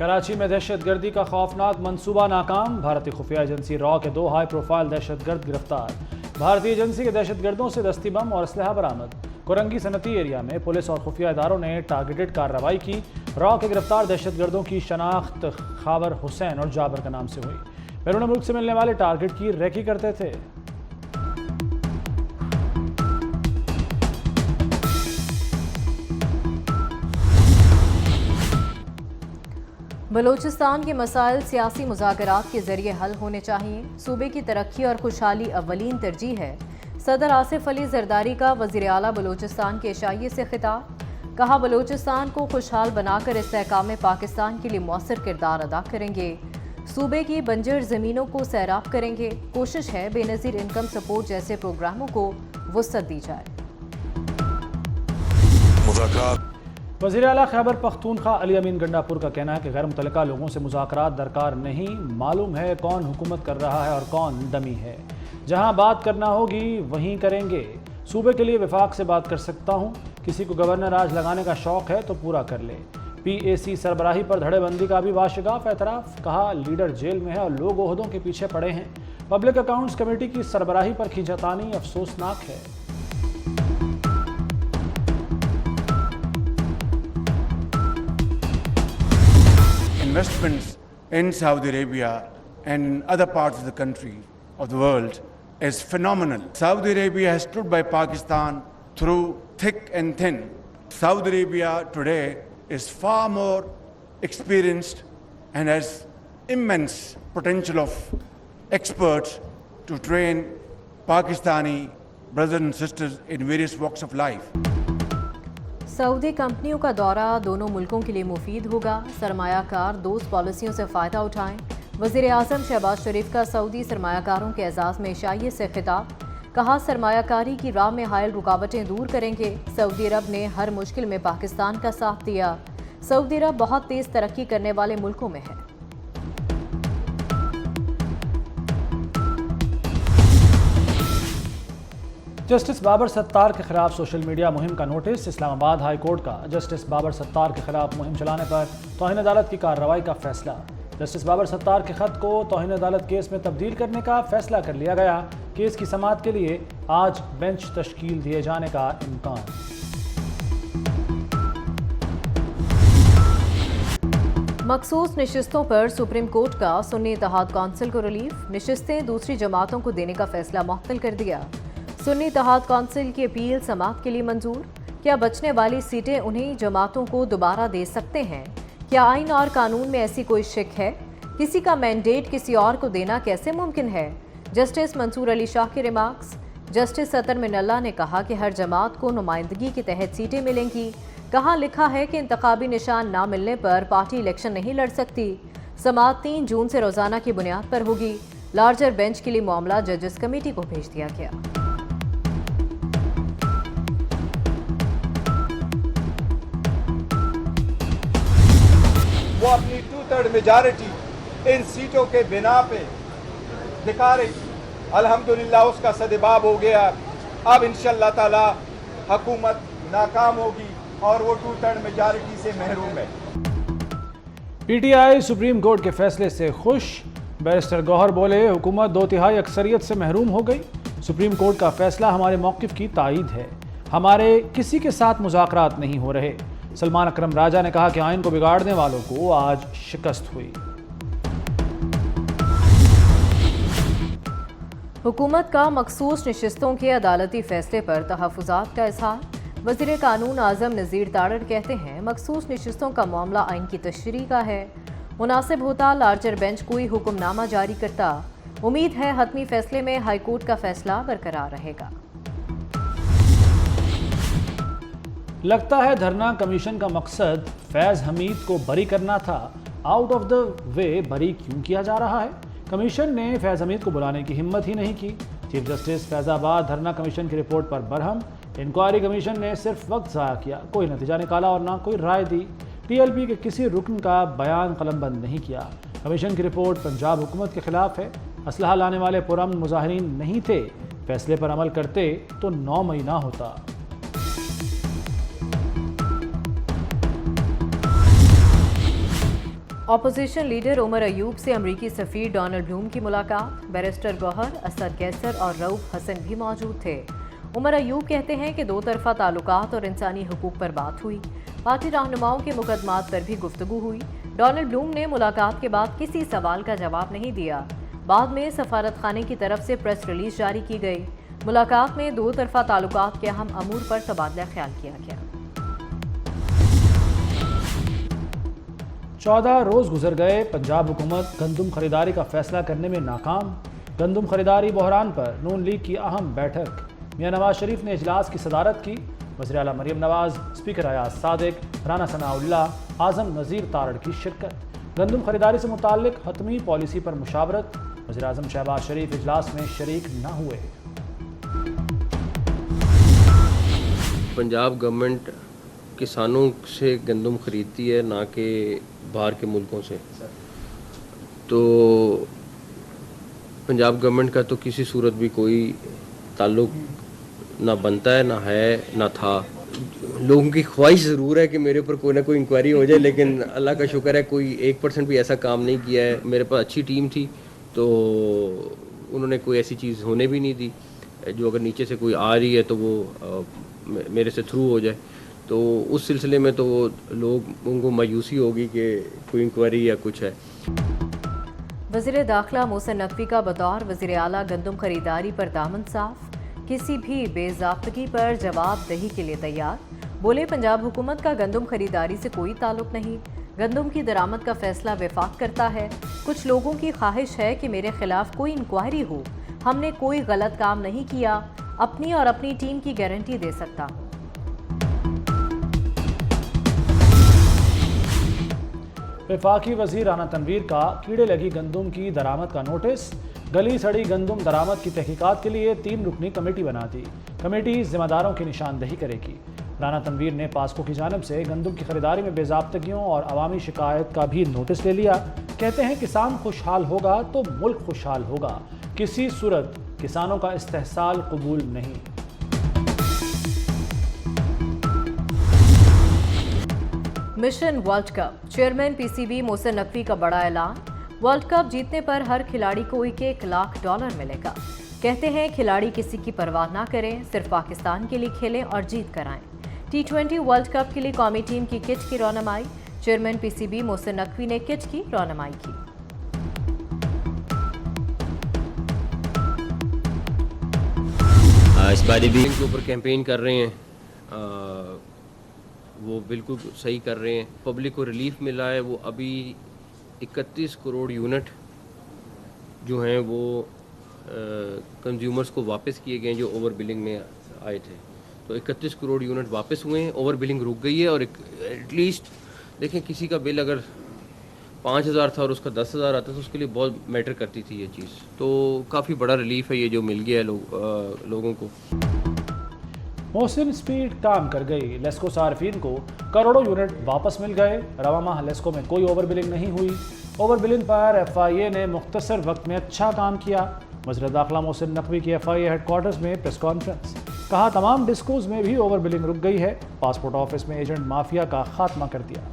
कराची में दहशत गर्दी का खौफनाक मंसूबा नाकाम। भारतीय खुफिया एजेंसी रॉ के 2 हाई प्रोफाइल दहशत गर्द गिरफ्तार। भारतीय एजेंसी के दहशत गर्दों से दस्ती बम और असलहा बरामद। कोरंगी सनती एरिया में पुलिस और खुफिया इदारों ने टारगेटेड कार्रवाई की। रॉ के गिरफ्तार दहशत गर्दों की शनाख्त खाबर हुसैन और जाबर का नाम से हुई। बैरून मुल्क से मिलने वाले टारगेट की रेकी करते थे। बलूचिस्तान के मसाइल सियासी मुज़ाकरात के जरिए हल होने चाहिए। सूबे की तरक्की और खुशहाली अव्वलीन तरजीह है। सदर आसिफ अली जरदारी का वज़ीर आला बलूचिस्तान के एशियाई से खिताब। कहा, बलूचिस्तान को खुशहाल बनाकर इस्तेहकाम पाकिस्तान के लिए मौसर किरदार अदा करेंगे। सूबे की बंजर ज़मीनों को सैराब करेंगे। कोशिश है बेनज़ीर इनकम सपोर्ट जैसे प्रोग्रामों को वुसअत दी जाए। वज़ीर आला खैबर पख्तूनख्वा अली अमीन गंडापुर का कहना है कि गैर मुतल्लिका लोगों से मुज़ाकरात दरकार नहीं। मालूम है कौन हुकूमत कर रहा है और कौन डमी है। जहां बात करना होगी वहीं करेंगे। सूबे के लिए वफाक से बात कर सकता हूं। किसी को गवर्नर राज लगाने का शौक है तो पूरा कर ले। PAC सरबराही पर धड़ेबंदी का भी वाशगाफ एतराफ़। कहा, लीडर जेल में है और लोग ओहदों के पीछे पड़े हैं। पब्लिक अकाउंट्स कमेटी की सरबराही पर खींचातानी अफसोसनाक है। Investments in Saudi Arabia and other parts of the country, of the world, is phenomenal. Saudi Arabia has stood by Pakistan through thick and thin. Saudi Arabia today is far more experienced and has immense potential of experts to train Pakistani brothers and sisters in various walks of life. Saudi कंपनियों का दौरा दोनों मुल्कों के लिए मुफीद होगा। सरमायाकार दोस्त पॉलिसियों से फ़ायदा उठाएं। वज़ीर आज़म शहबाज शरीफ का सऊदी सरमायाकारों के एजाज़ में एशियाई से खिताब। कहा, सरमायाकारी की राह में हायल रुकावटें दूर करेंगे। सऊदी अरब ने हर मुश्किल में पाकिस्तान का साथ दिया। सऊदी अरब बहुत तेज़ तरक्की करने वाले मुल्कों में है। जस्टिस बाबर सत्तार के खिलाफ सोशल मीडिया मुहिम का नोटिस। इस्लामाबाद हाई कोर्ट का जस्टिस बाबर सत्तार के खिलाफ मुहिम चलाने पर तौहीन अदालत की कार्रवाई का फैसला। जस्टिस बाबर सत्तार के खत को तौहीन अदालत केस में तब्दील करने का फैसला कर लिया गया। केस की समाअत के लिए आज बेंच तश्कील दिए जाने का इम्कान। मखसूस नशिस्तों पर सुप्रीम कोर्ट का सुन्नी इत्तेहाद कौंसिल को रिलीफ। नशिस्तें दूसरी जमातों को देने का फैसला मुअत्तल कर दिया। सुन्नी इत्तेहाद कौंसिल की अपील समाअत के लिए मंजूर। क्या बचने वाली सीटें उन्हीं जमातों को दोबारा दे सकते हैं? क्या आइन और कानून में ऐसी कोई शिक है? किसी का मैंडेट किसी और को देना कैसे मुमकिन है? जस्टिस मंसूर अली शाह के रिमार्क्स। जस्टिस सतर मिनल्ला ने कहा कि हर जमात को नुमाइंदगी के तहत सीटें मिलेंगी। कहा, लिखा है कि इंतखाबी निशान ना मिलने पर पार्टी इलेक्शन नहीं लड़ सकती। समाअत 3 जून से रोजाना की बुनियाद पर होगी। लार्जर बेंच के लिए मामला जजेस कमेटी को भेज दिया गया। वो अपनी 2/3 मेजॉरिटी इन सीटों के बिना पे दिखा रही थी। अल्हम्दुलिल्लाह उसका सदेबाब हो गया। अब इंशाअल्लाह ताला हुकूमत नाकाम होगी और वो 2/3 मेजॉरिटी से महरूम है। PTI सुप्रीम कोर्ट के फैसले से खुश। बैरिस्टर गौहर बोले, हुकूमत 2/3 अक्सरियत से महरूम हो गई। सुप्रीम कोर्ट का फैसला हमारे मौक़िफ़ की तायीद है। हमारे किसी के साथ मुज़ाकरात नहीं हो रहे। सलमान अकरम राजा ने कहा कि आइन को बिगाड़ने वालों को आज शिकस्त हुई। हुकूमत का मखसूस नशिस्तों के अदालती फैसले पर तहफ़्फ़ुज़ात का इज़हार। वज़ीर कानून आज़म नज़ीर तारड़ कहते हैं, मखसूस नशिस्तों का मामला आइन की तशरीह का है। मुनासिब होता लार्जर बेंच कोई हुक्मनामा जारी करता। उम्मीद है हतमी फैसले में हाई कोर्ट का फैसला बरकरार रहेगा। लगता है धरना कमीशन का मकसद फैज़ हमीद को बरी करना था। आउट ऑफ द वे बरी क्यों किया जा रहा है? कमीशन ने फैज़ हमीद को बुलाने की हिम्मत ही नहीं की। चीफ जस्टिस फैज़ाबाद धरना कमीशन की रिपोर्ट पर बरहम। इंक्वायरी कमीशन ने सिर्फ वक्त ज़ाया किया, कोई नतीजा निकाला और ना कोई राय दी। TLP के किसी रुकन का बयान कलमबंद नहीं किया। कमीशन की रिपोर्ट पंजाब हुकूमत के खिलाफ है। असलहा लाने वाले पुरअमन मुजाहिरीन नहीं थे। फैसले पर अमल करते तो 9 मई ना होता। اپوزیشن لیڈر عمر ایوب سے امریکی سفیر ڈونلڈ بلوم کی ملاقات، بیرسٹر گوہر، اسد قیصر اور رؤف حسن بھی موجود تھے۔ عمر ایوب کہتے ہیں کہ دو طرفہ تعلقات اور انسانی حقوق پر بات ہوئی، پارٹی رہنماؤں کے مقدمات پر بھی گفتگو ہوئی۔ ڈونلڈ بلوم نے ملاقات کے بعد کسی سوال کا جواب نہیں دیا۔ بعد میں سفارت خانے کی طرف سے پریس ریلیز جاری کی گئی۔ ملاقات میں دو طرفہ تعلقات کے اہم امور پر تبادلہ خیال کیا گیا۔ 14 روز گزر گئے، پنجاب حکومت گندم خریداری کا فیصلہ کرنے میں ناکام۔ گندم خریداری بحران پر نون لیگ کی اہم بیٹھک، میاں نواز شریف نے اجلاس کی صدارت کی۔ وزیر اعلیٰ مریم نواز، اسپیکر ایاز صادق، رانا ثناء اللہ، اعظم نذیر تارڑ کی شرکت۔ گندم خریداری سے متعلق حتمی پالیسی پر مشاورت، وزیر اعظم شہباز شریف اجلاس میں شریک نہ ہوئے۔ پنجاب گورنمنٹ کسانوں سے گندم خریدتی ہے، نہ کہ باہر کے ملکوں سے، تو پنجاب گورنمنٹ کا تو کسی صورت بھی کوئی تعلق نہ بنتا ہے، نہ ہے، نہ تھا۔ لوگوں کی خواہش ضرور ہے کہ میرے اوپر کوئی نہ کوئی انکوائری ہو جائے، لیکن اللہ کا شکر ہے کوئی 1% بھی ایسا کام نہیں کیا ہے۔ میرے پاس اچھی ٹیم تھی تو انہوں نے کوئی ایسی چیز ہونے بھی نہیں دی جو اگر نیچے سے کوئی آ رہی ہے تو وہ میرے سے تھرو ہو جائے۔ تو اس سلسلے میں تو وہ لوگوں کو مایوسی ہوگی کہ کوئی انکوائری یا کچھ ہے۔ وزیر داخلہ محسن نقوی کا بطور وزیر اعلیٰ گندم خریداری پر دامن صاف، کسی بھی بے ضابطگی پر جواب دہی کے لیے تیار۔ بولے پنجاب حکومت کا گندم خریداری سے کوئی تعلق نہیں، گندم کی درآمد کا فیصلہ وفاق کرتا ہے۔ کچھ لوگوں کی خواہش ہے کہ میرے خلاف کوئی انکوائری ہو، ہم نے کوئی غلط کام نہیں کیا، اپنی اور اپنی ٹیم کی گارنٹی دے سکتا ہوں۔ وفاقی وزیر رانا تنویر کا کیڑے لگی گندم کی درآمد کا نوٹس، گلی سڑی گندم درآمد کی تحقیقات کے لیے 3 رکنی کمیٹی بنا دی۔ کمیٹی ذمہ داروں کی نشاندہی کرے گی۔ رانا تنویر نے پاسکو کی جانب سے گندم کی خریداری میں بے ضابطگیوں اور عوامی شکایت کا بھی نوٹس لے لیا۔ کہتے ہیں کسان خوشحال ہوگا تو ملک خوشحال ہوگا، کسی صورت کسانوں کا استحصال قبول نہیں۔ Mission world cup, chairman P C B Mohsin Naqvi کا بڑا اعلان، ورلڈ کپ جیتنے پر ہر کھلاڑی کو $1 لاکھ ملے گا۔ کہتے ہیں کھلاڑی کسی کی پرواہ نہ کریں، صرف پاکستان کے لیے کھیلیں اور جیت کر آئیں۔ T20 ورلڈ کپ کے لیے قومی ٹیم کی کٹ کی رونمائی، chairman P C B Mohsin Naqvi نے کٹ کی رونمائی کی۔ اس بار بھی کے اوپر کیمپین کر رہے ہیں، وہ بالکل صحیح کر رہے ہیں۔ پبلک کو ریلیف ملا ہے، وہ ابھی 31 کروڑ یونٹ جو ہیں وہ کنزیومرز کو واپس کیے گئے ہیں جو اوور بلنگ میں آئے تھے۔ تو 31 کروڑ یونٹ واپس ہوئے ہیں، اوور بلنگ رک گئی ہے۔ اور ایٹ لیسٹ دیکھیں کسی کا بل اگر 5,000 تھا اور اس کا 10,000 آتا تو اس کے لیے بہت میٹر کرتی تھی یہ چیز۔ تو کافی بڑا ریلیف ہے یہ جو مل گیا ہے لوگوں کو۔ محسن اسپیڈ کام کر گئی، لیسکو صارفین کو کروڑوں یونٹ واپس مل گئے۔ رواں ماہ لیسکو میں کوئی اوور بلنگ نہیں ہوئی۔ اوور بلنگ پر FIA نے مختصر وقت میں اچھا کام کیا۔ وزیر داخلہ محسن نقوی کی FIA ہیڈ کوارٹرز میں پریس کانفرنس، کہا تمام ڈسکوز میں بھی اوور بلنگ رک گئی ہے، پاسپورٹ آفس میں ایجنٹ مافیا کا خاتمہ کر دیا۔